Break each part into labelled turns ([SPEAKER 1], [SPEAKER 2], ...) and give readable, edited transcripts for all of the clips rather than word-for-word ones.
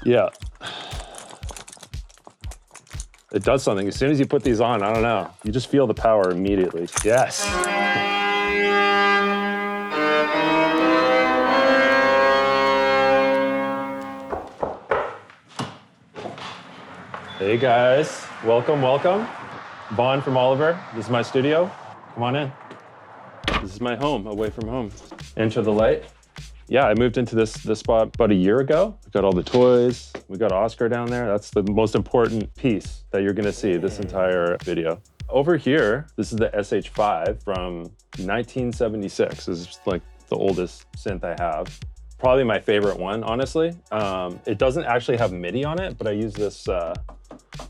[SPEAKER 1] Yeah. It does something. As soon as you put these on, I don't know. You just feel the power immediately. Yes. Hey guys, welcome, welcome. Vaughn from Oliver. This is my studio. Come on in. This is my home, away from home. Enter the light. Yeah, I moved into this spot about a year ago. We got all the toys. We got Oscar down there. That's the most important piece that you're gonna see this entire video. Over here, this is the SH5 from 1976. This is like the oldest synth I have. Probably my favorite one, honestly. It doesn't actually have MIDI on it, but I use this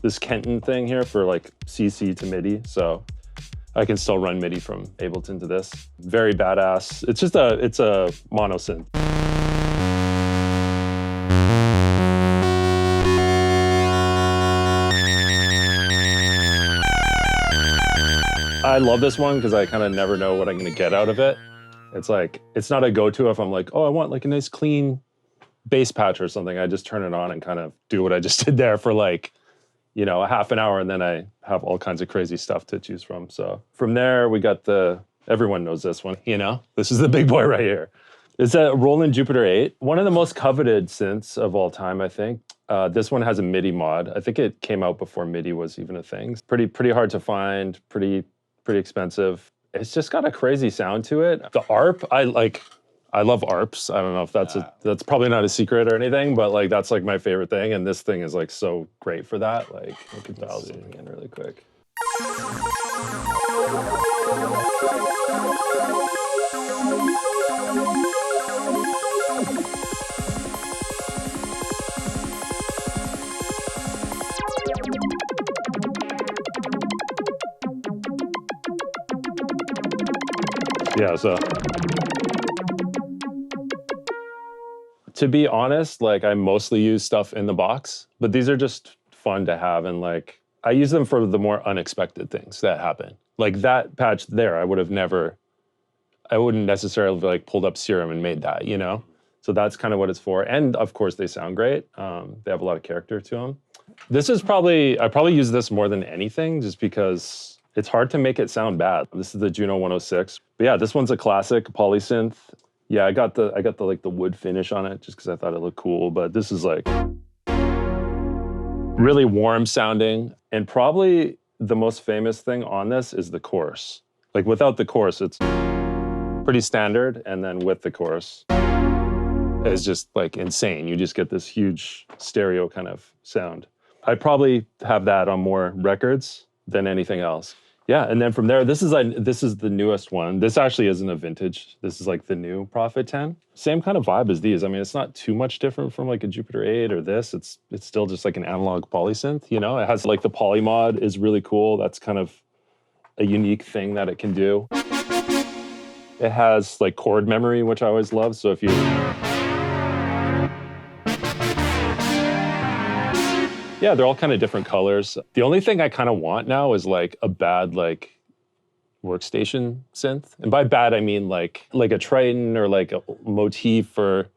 [SPEAKER 1] this Kenton thing here for like CC to MIDI. So I can still run MIDI from Ableton to this. Very badass. It's just it's a mono synth. I love this one because I kind of never know what I'm gonna get out of it. It's like, it's not a go-to if I'm like, oh, I want like a nice clean bass patch or something. I just turn it on and kind of do what I just did there for like, you know, a half an hour, and then I have all kinds of crazy stuff to choose from. So from there, we got everyone knows this one, you know? This is the big boy right here. It's a Roland Jupiter 8, one of the most coveted synths of all time, I think. This one has a MIDI mod. I think it came out before MIDI was even a thing. Pretty hard to find, pretty expensive. It's just got a crazy sound to it. The ARP, I love ARPs. I don't know if that's probably not a secret or anything, but like that's like my favorite thing. And this thing is like so great for that. Like I could dial something in really quick. Yeah, so. To be honest, like I mostly use stuff in the box, but these are just fun to have, and like I use them for the more unexpected things that happen. Like that patch there, I wouldn't necessarily have like pulled up Serum and made that, you know? So that's kind of what it's for. And of course they sound great. They have a lot of character to them. This is I probably use this more than anything just because it's hard to make it sound bad. This is the Juno 106. But yeah, this one's a classic polysynth. Yeah, I got the like the wood finish on it just because I thought it looked cool. But this is like really warm sounding. And probably the most famous thing on this is the chorus. Like without the chorus, it's pretty standard. And then with the chorus, it's just like insane. You just get this huge stereo kind of sound. I probably have that on more records than anything else. Yeah, and then from there, this is the newest one. This actually isn't a vintage. This is like the new Prophet 10. Same kind of vibe as these. I mean, it's not too much different from like a Jupiter 8 or this. It's still just like an analog polysynth, you know? It has like the poly mod is really cool. That's kind of a unique thing that it can do. It has like chord memory, which I always love. So if you... Yeah, they're all kind of different colors. The only thing I kind of want now is like a bad like workstation synth. And by bad, I mean like a Triton or like a motif or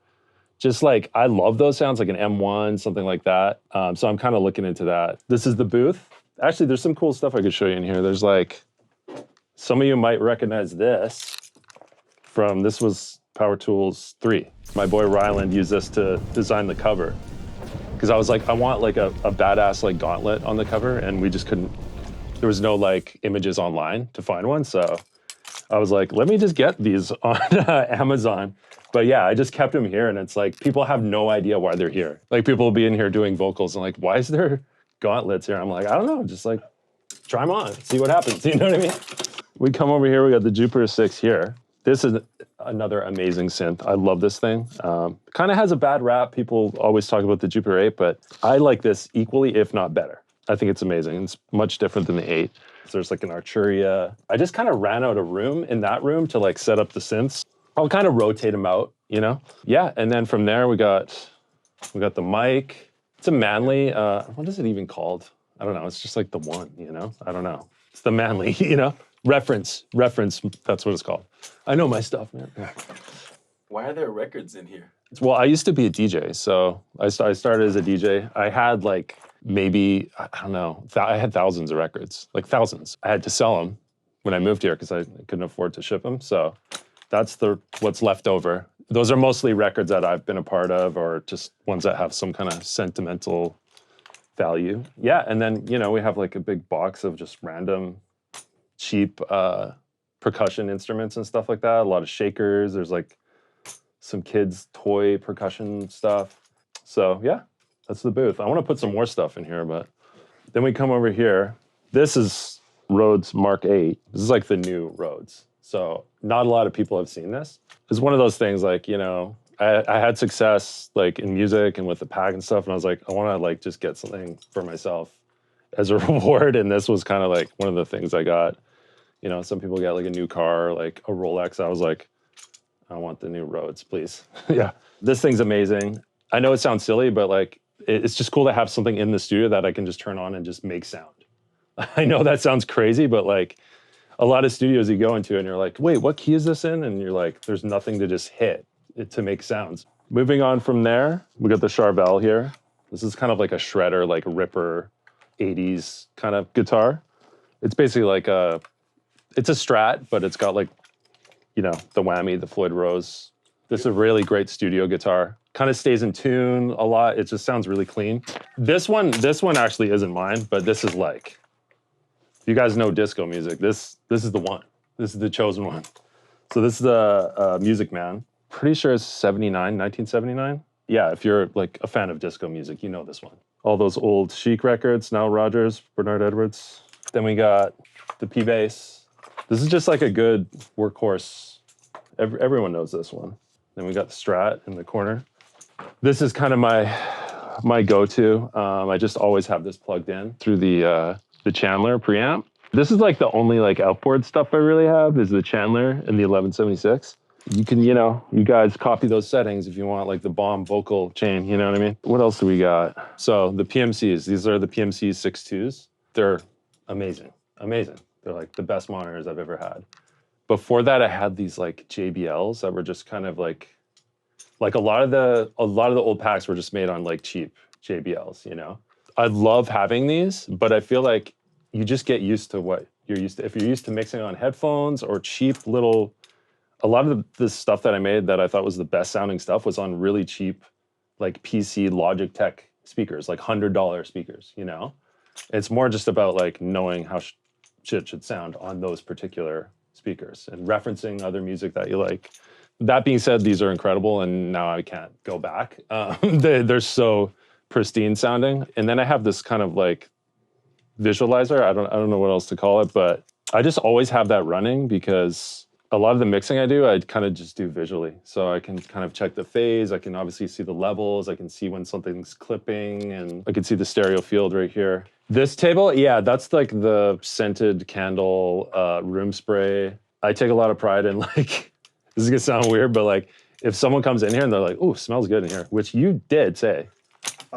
[SPEAKER 1] just like, I love those sounds, like an M1, something like that. So I'm kind of looking into that. This is the booth. Actually, there's some cool stuff I could show you in here. There's like, some of you might recognize this from, this was Power Tools 3. My boy Ryland used this to design the cover. Because I was like, I want like a badass like gauntlet on the cover, and we just couldn't, there was no like images online to find one. So I was like, let me just get these on Amazon. But yeah, I just kept them here, and it's like, people have no idea why they're here. Like people will be in here doing vocals and like, why is there gauntlets here? I'm like, I don't know, just like try them on, see what happens. You know what I mean? We come over here, we got the Jupiter 6 here. This is another amazing synth. I love this thing. Kind of has a bad rap. People always talk about the Jupiter 8, but I like this equally, if not better. I think it's amazing. It's much different than the 8. So there's like an Arturia. I just kind of ran out of room in that room to like set up the synths. I'll kind of rotate them out, you know? Yeah, and then from there we got the mic. It's a Manley, what is it even called? I don't know, it's just like the one, you know? I don't know. It's the Manley, you know? Reference, that's what it's called. I know my stuff, man. Yeah.
[SPEAKER 2] Why are there records in here?
[SPEAKER 1] Well, I used to be a DJ, so I started as a DJ. I had like maybe, I don't know, I had thousands of records, like thousands. I had to sell them when I moved here because I couldn't afford to ship them. So that's what's left over. Those are mostly records that I've been a part of, or just ones that have some kind of sentimental value. Yeah, and then, you know, we have like a big box of just random cheap percussion instruments and stuff like that. A lot of shakers. There's like some kids' toy percussion stuff. So yeah, that's the booth. I want to put some more stuff in here, but then we come over here. This is Rhodes Mark 8. This is like the new Rhodes. So not a lot of people have seen this. It's one of those things like, you know, I had success like in music and with the pack and stuff. And I was like, I want to like just get something for myself as a reward. And this was kind of like one of the things I got. You know, some people get like a new car, like a Rolex. I was like, I want the new Rhodes, please. Yeah, this thing's amazing. I know it sounds silly, but like, it's just cool to have something in the studio that I can just turn on and just make sound. I know that sounds crazy, but like a lot of studios you go into and you're like, wait, what key is this in? And you're like, there's nothing to just hit it to make sounds. Moving on from there, we got the Charvel here. This is kind of like a shredder, like Ripper 80s kind of guitar. It's basically like it's a Strat, but it's got like, you know, the whammy, the Floyd Rose. This is a really great studio guitar. Kind of stays in tune a lot. It just sounds really clean. This one actually isn't mine, but this is like, if you guys know disco music, this is the one. This is the chosen one. So this is the Music Man. Pretty sure it's 1979. Yeah, if you're like a fan of disco music, you know this one. All those old Chic records, Nile Rodgers, Bernard Edwards. Then we got the P-Bass. This is just like a good workhorse. Everyone knows this one. Then we got the Strat in the corner. This is kind of my go-to. I just always have this plugged in through the Chandler preamp. This is like the only like outboard stuff I really have is the Chandler and the 1176. You can, you know, you guys copy those settings if you want like the bomb vocal chain, you know what I mean? What else do we got? So the PMCs, these are the PMC 6.2s. They're amazing, amazing. They're like the best monitors I've ever had. Before that, I had these like JBLs that were just kind of like a lot of the old packs were just made on like cheap JBLs, you know? I love having these, but I feel like you just get used to what you're used to. If you're used to mixing on headphones or cheap little, a lot of the stuff that I made that I thought was the best sounding stuff was on really cheap, like PC Logitech speakers, like $100 speakers, you know? It's more just about like knowing how shit should sound on those particular speakers and referencing other music that you like. That being said, these are incredible and now I can't go back. They're so pristine sounding. And then I have this kind of like visualizer. I don't know what else to call it, but I just always have that running because a lot of the mixing I do, I kind of just do visually. So I can kind of check the phase. I can obviously see the levels. I can see when something's clipping and I can see the stereo field right here. This table, yeah, that's like the scented candle room spray. I take a lot of pride in like, this is gonna sound weird, but like if someone comes in here and they're like, "Ooh, smells good in here," which you did say.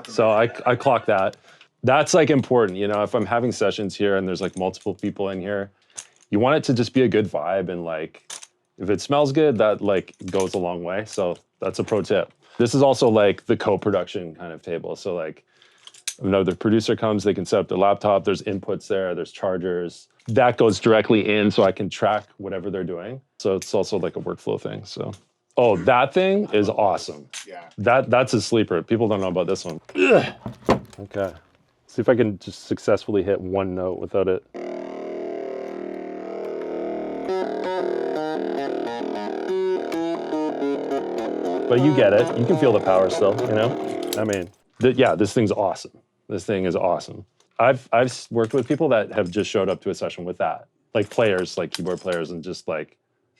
[SPEAKER 1] So I clock that. That's like important, you know, if I'm having sessions here and there's like multiple people in here, you want it to just be a good vibe and like, if it smells good, that like goes a long way. So that's a pro tip. This is also like the co-production kind of table. So like, another producer comes, they can set up their laptop, there's inputs there, there's chargers. That goes directly in so I can track whatever they're doing. So it's also like a workflow thing, so. Oh, that thing is awesome.
[SPEAKER 2] Yeah.
[SPEAKER 1] That's a sleeper. People don't know about this one. Ugh. Okay, see if I can just successfully hit one note without it. But you get it, you can feel the power still, you know? I mean, yeah, this thing's awesome. This thing is awesome. I've worked with people that have just showed up to a session with that. Like players, like keyboard players, and just like,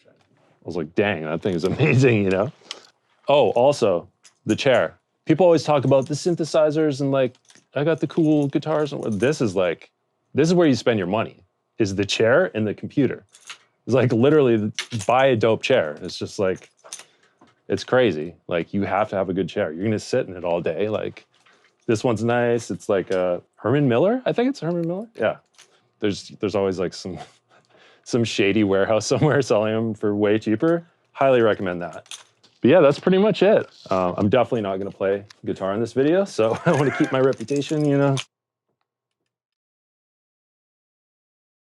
[SPEAKER 1] I was like, dang, that thing is amazing, you know? Oh, also, the chair. People always talk about the synthesizers and like, I got the cool guitars. This is where you spend your money, is the chair and the computer. It's like literally buy a dope chair. It's just like, it's crazy. Like you have to have a good chair. You're gonna sit in it all day. Like this one's nice. It's like a Herman Miller. I think it's Herman Miller. Yeah. There's always like some shady warehouse somewhere selling them for way cheaper. Highly recommend that. But yeah, that's pretty much it. I'm definitely not gonna play guitar in this video, so I wanna keep my reputation, you know?